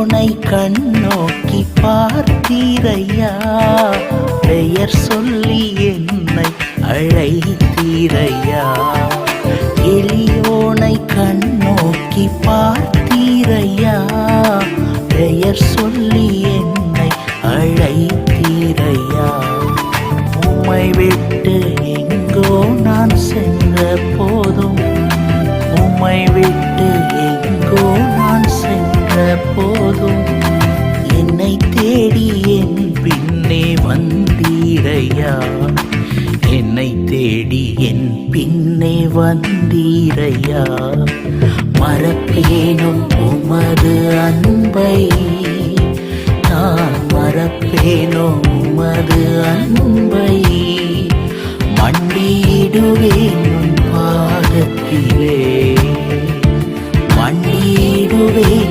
எளியோனை கண்ணோக்கி பார்த்தீரையா, பெயர் சொல்லி என்னை அழைத்தீரையா. எளியோனை கண்ணோக்கி பார்த்தீரையா, பெயர் சொல்லி என்னை அழைத்தீரையா. உம்மை விட்டு எங்கோ நான் சென்ற போதும், உம்மை விட்டு எங்கோ நான் சென்ற போதும், என்னை தேடி என் பின்னே வந்தீரையா, என்னை தேடி என் பின்னே வந்தீரையா. மறப்பேனும் உமது அன்பை, நான் மறப்பேனோ உமது அன்பை, மண்டியிடுவேன் உன் பாதத்திலே, மண்டியிடுவேன்